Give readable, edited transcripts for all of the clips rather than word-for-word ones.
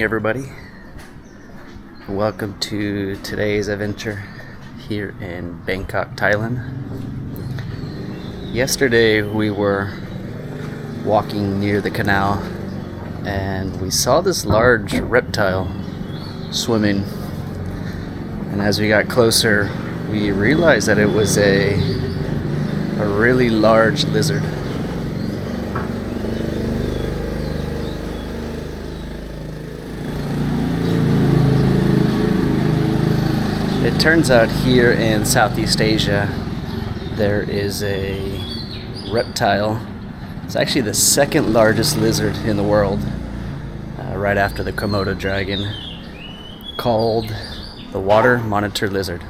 everybody. Welcome to today's adventure here in Bangkok, Thailand. Yesterday we were walking near the canal and we saw this large reptile swimming, and as we got closer we realized that it was a really large lizard. It turns out here in Southeast Asia there is a reptile. It's actually the second largest lizard in the world, right after the Komodo dragon, called the water monitor lizard.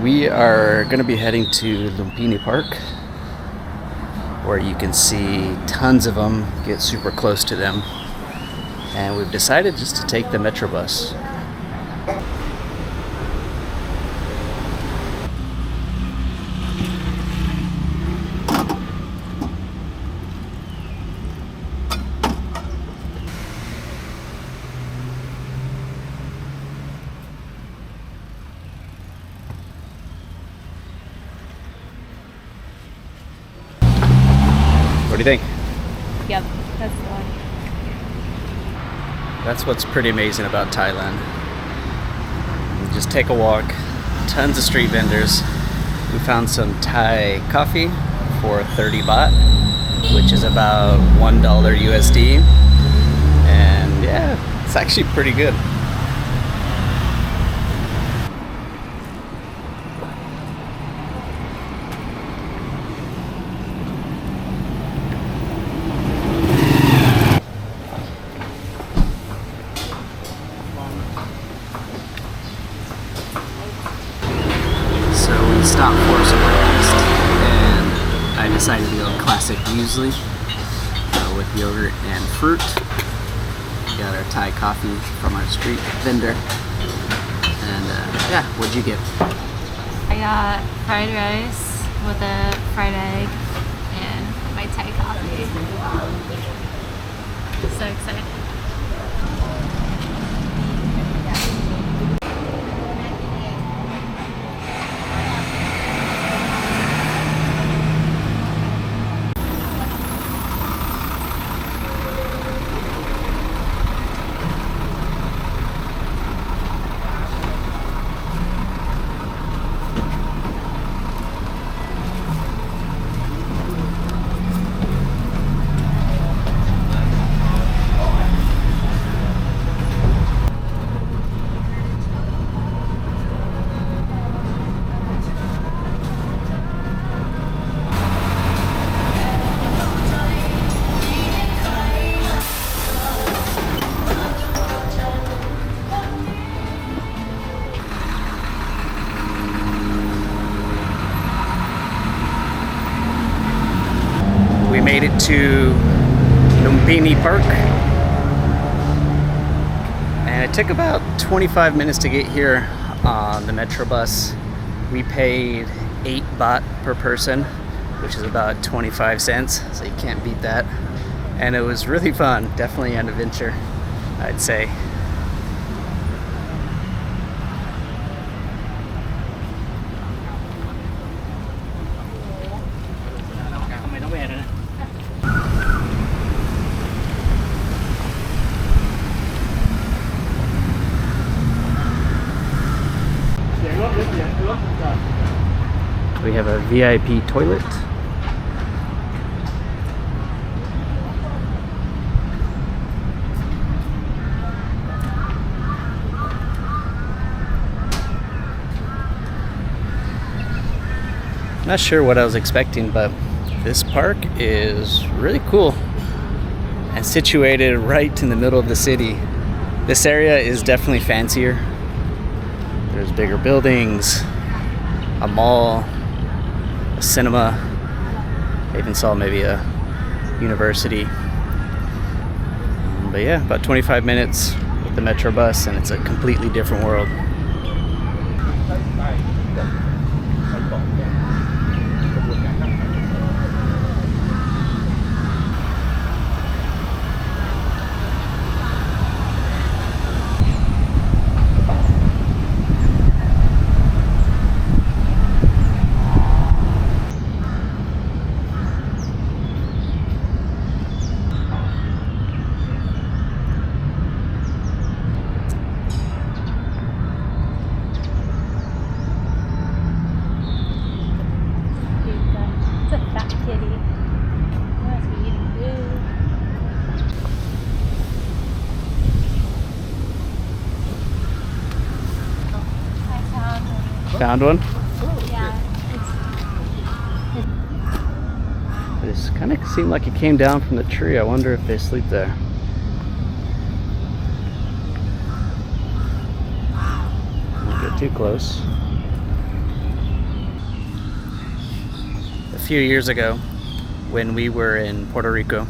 We are going to be heading to Lumphini Park, where you can see tons of them, get super close to them, and we've decided just to take the Metro bus. What do you think? Yep, that's the one. That's what's pretty amazing about Thailand. You just take a walk, tons of street vendors. We found some Thai coffee for 30 baht, which is about $1 USD. And yeah, it's actually pretty good. Stopped for some breakfast and I decided to go classic muesli with yogurt and fruit. Got our Thai coffee from our street vendor, and yeah, what'd you get? I got fried rice with a fried egg and my Thai coffee. So excited. We made it to Lumphini Park, and it took about 25 minutes to get here on the Metro bus. We paid 8 baht per person, which is about 25 cents, so you can't beat that. And it was really fun, definitely an adventure, I'd say. We have a VIP toilet. Not sure what I was expecting, but this park is really cool and situated right in the middle of the city. This area is definitely fancier. There's bigger buildings, a mall, a cinema. I even saw maybe a university. But yeah, about 25 minutes with the Metro bus and it's a completely different world. Found one? Yeah. It just kind of seemed like it came down from the tree. I wonder if they sleep there. Don't get too close. A few years ago, when we were in Puerto Rico,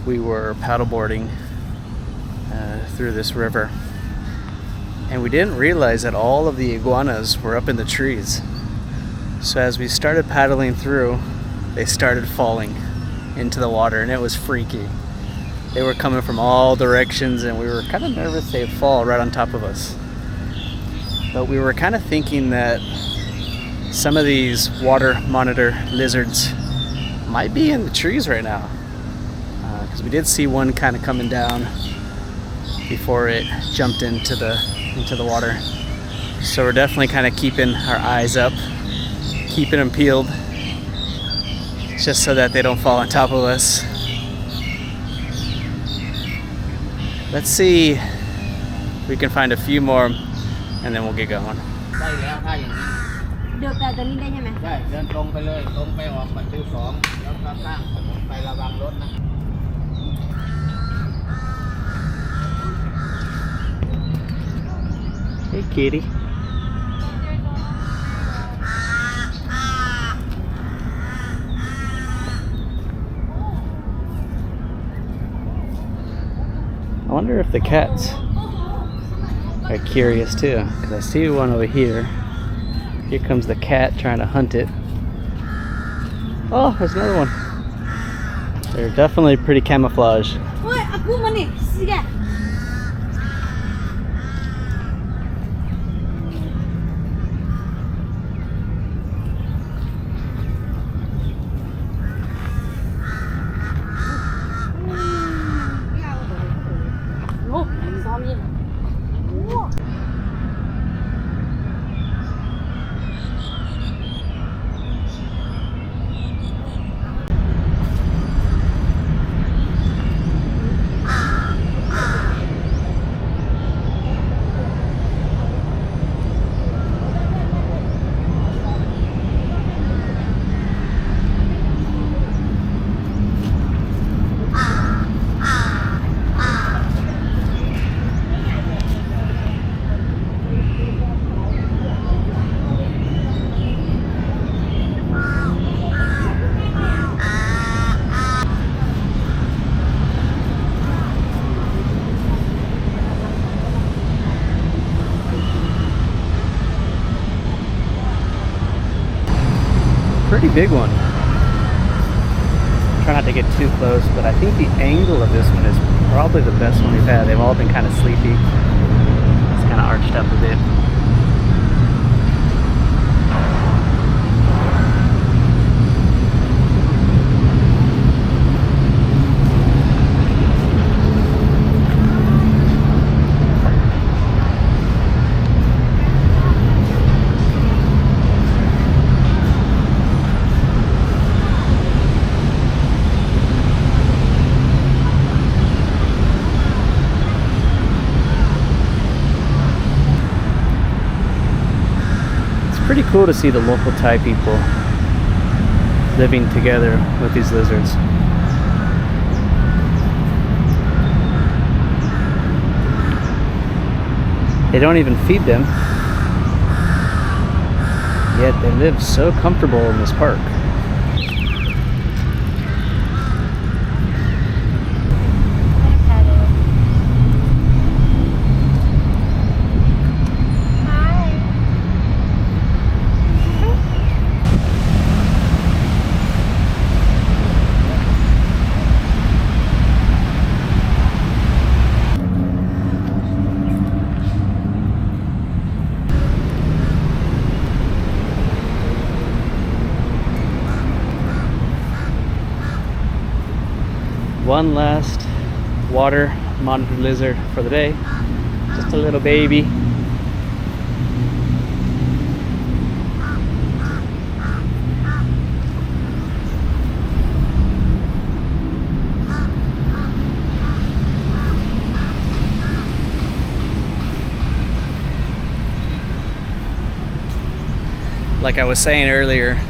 we were paddleboarding through this river, and we didn't realize that all of the iguanas were up in the trees. So as we started paddling through, they started falling into the water, and it was freaky. They were coming from all directions, and we were kind of nervous they'd fall right on top of us. But we were kind of thinking that some of these water monitor lizards might be in the trees right now, because we did see one kind of coming down before it jumped into the water. So we're definitely kind of keeping our eyes up, keeping them peeled, just so that they don't fall on top of us. Let's see if we can find a few more, and then we'll get going. ได้แล้วถ้าอย่างนี้ เดือบแต่ตัวนี้ได้ใช่ไหม ได้เดินตรงไปเลยตรงไปออกประตู2แล้วก็ข้างถนนไประวังรถนะ Hey, kitty. I wonder if the cats are curious too, because I see one over here. Here comes the cat trying to hunt it. Oh, there's another one. They're definitely pretty camouflaged. เฮ้ยเอากุ้งมานี่สิแก โอ้ซ้อมยิง Pretty big one. Try not to get too close, but I think the angle of this one is probably the best one we've had. They've all been kind of sleepy. It's kind of arched up a bit. Pretty cool to see the local Thai people living together with these lizards. They don't even feed them, yet they live so comfortable in this park. One last water monitor lizard for the day. Just a little baby. like I was saying earlier,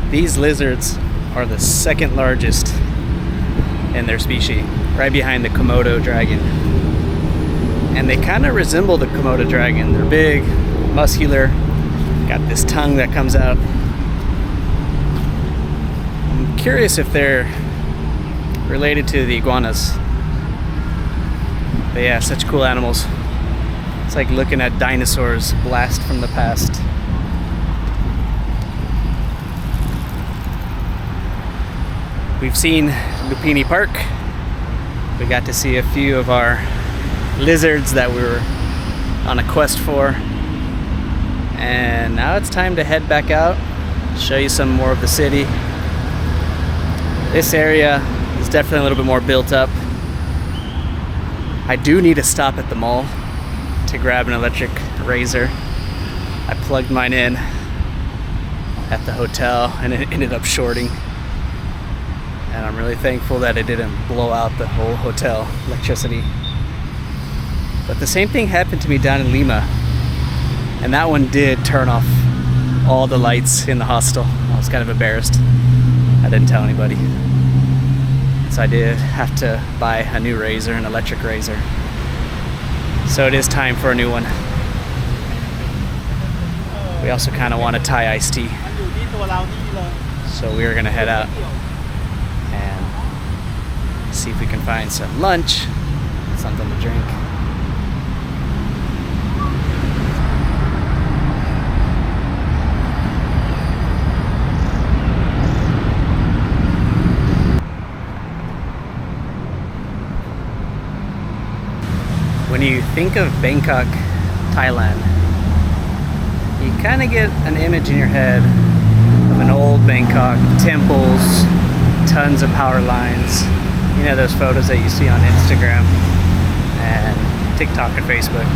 these lizards are the second largest in their species, right behind the Komodo dragon. And they kind of resemble the Komodo dragon. They're big, muscular, got this tongue that comes out. I'm curious if they're related to the iguanas. But yeah, such cool animals. It's like looking at dinosaurs blast from the past. We've seen Lumphini Park. We got to see a few of our lizards that we were on a quest for. And now it's time to head back out, show you some more of the city. This area is definitely a little bit more built up. I do need to stop at the mall to grab an electric razor. I plugged mine in at the hotel and it ended up shorting. And I'm really thankful that it didn't blow out the whole hotel electricity. But the same thing happened to me down in Lima. And that one did turn off all the lights in the hostel. I was kind of embarrassed. I didn't tell anybody. So I did have to buy a new razor, an electric razor. So it is time for a new one. We also kind of want a Thai iced tea. So we are gonna head out and see if we can find some lunch, something to drink. When you think of Bangkok, Thailand, you kind of get an image in your head of an old Bangkok, temples, tons of power lines. You know those photos that you see on Instagram and TikTok and Facebook.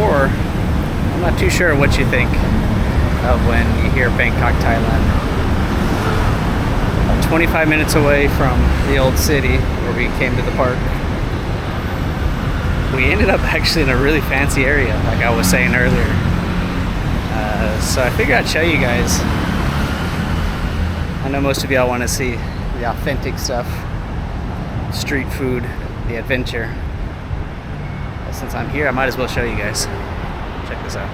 Or, I'm not too sure what you think of when you hear Bangkok, Thailand. 25 minutes away from the old city where we came to the park. We ended up actually in a really fancy area, like I was saying earlier. So I figured I'd show you guys. I know most of y'all want to see the authentic stuff, street food, the adventure. But since I'm here, I might as well show you guys. Check this out.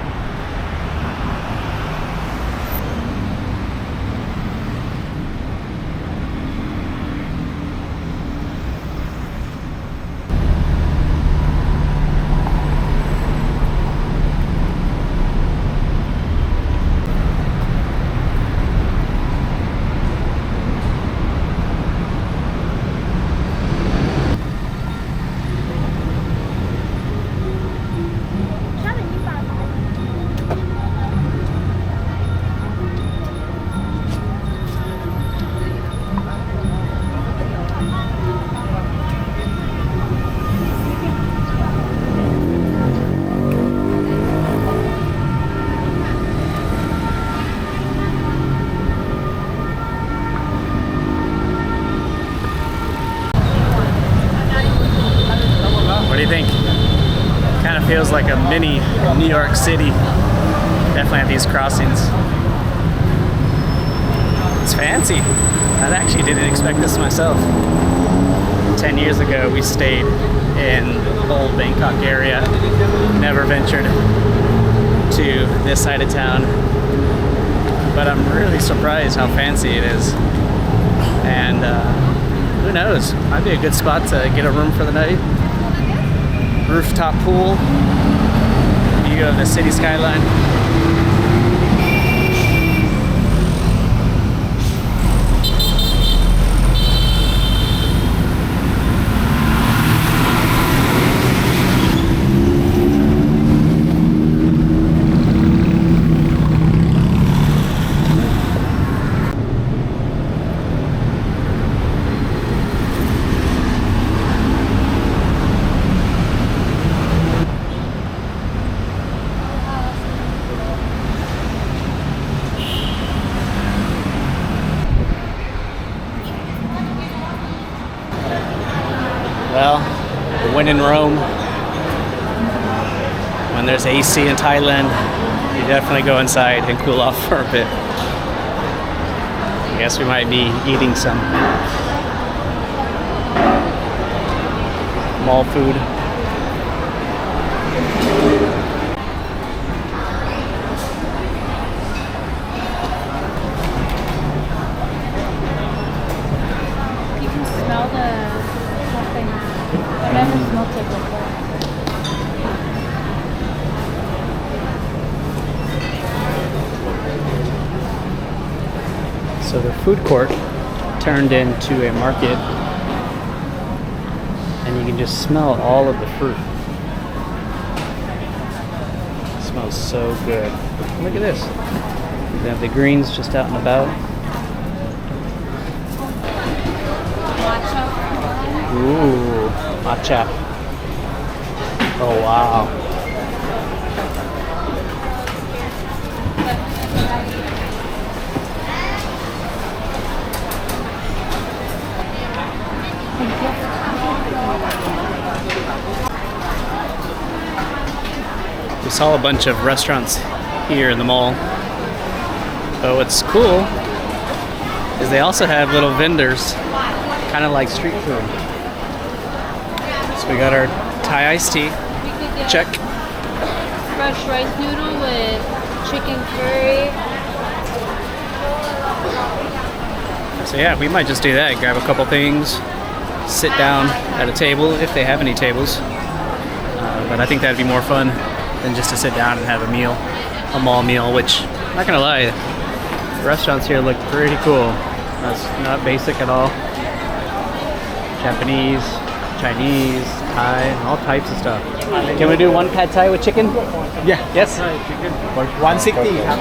What do you think? Kind of feels like a mini New York City. Definitely have these crossings. It's fancy. I actually didn't expect this myself. 10 years ago, we stayed in the old Bangkok area. Never ventured to this side of town. But I'm really surprised how fancy it is. And who knows? Might be a good spot to get a room for the night. Rooftop pool, view of the city skyline. Well, when in Rome, when there's AC in Thailand, you definitely go inside and cool off for a bit. I guess we might be eating some mall food. You can smell the something. I never smelled it before. So the food court turned into a market, and you can just smell all of the fruit. It smells so good. Look at this. They have the greens just out and about. Matcha. Ooh, matcha. Oh wow. We saw a bunch of restaurants here in the mall. But what's cool is they also have little vendors, kind of like street food. So we got our Thai iced tea. We could get Check. fresh rice noodle with chicken curry. So yeah, we might just do that. Grab a couple things, sit down at a table if they have any tables. But I think that'd be more fun than just to sit down and have a meal, a mall meal, which, I'm not gonna lie, the restaurants here look pretty cool. That's not basic at all. Japanese, Chinese, Thai, all types of stuff. Can we do one pad Thai with chicken? Yeah. Yes? 160ครับ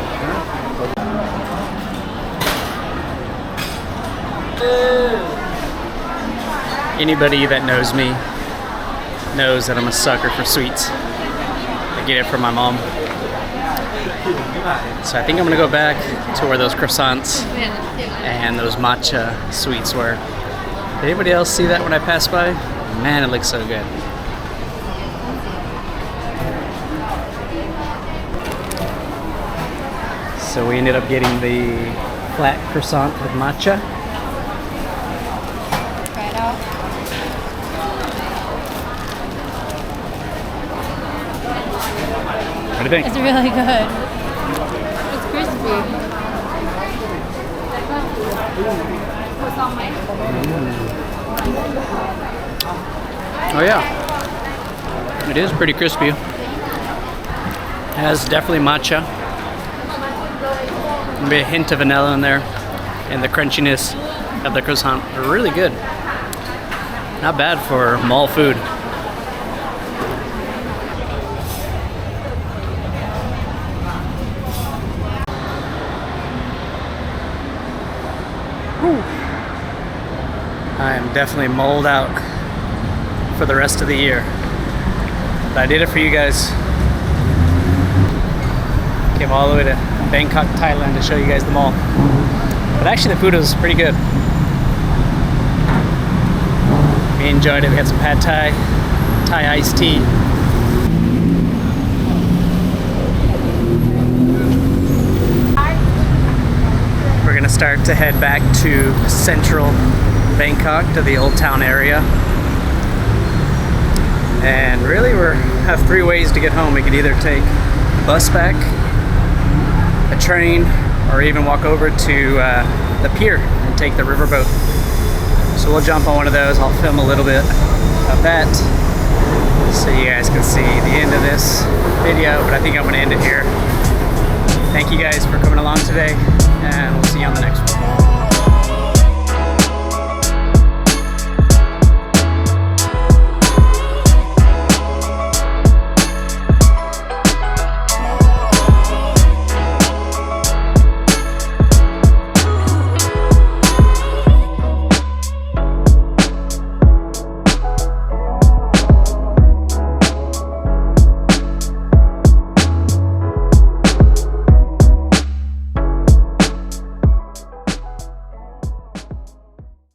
Anybody that knows me knows that I'm a sucker for sweets. I get it from my mom. So I think I'm gonna go back to where those croissants and those matcha sweets were. Did anybody else see that when I passed by? Man, it looks so good. So we ended up getting the flat croissant with matcha. Try it out. What do you think? It's really good. It's crispy. Oh yeah, it is pretty crispy. It has definitely matcha. Maybe a hint of vanilla in there, and the crunchiness of the croissant are really good. Not bad for mall food. I am definitely mulled out for the rest of the year. But I did it for you guys. Came all the way to Bangkok, Thailand to show you guys the mall. But actually the food was pretty good. We enjoyed it. We had some pad Thai, Thai iced tea. We're gonna start to head back to central Bangkok, to the old town area. And really we have three ways to get home. We could either take a bus back, a train, or even walk over to the pier and take the riverboat. So we'll jump on one of those. I'll film a little bit of that so you guys can see the end of this video, but I think I'm gonna end it here. Thank you guys for coming along today, and we'll see you on the next one.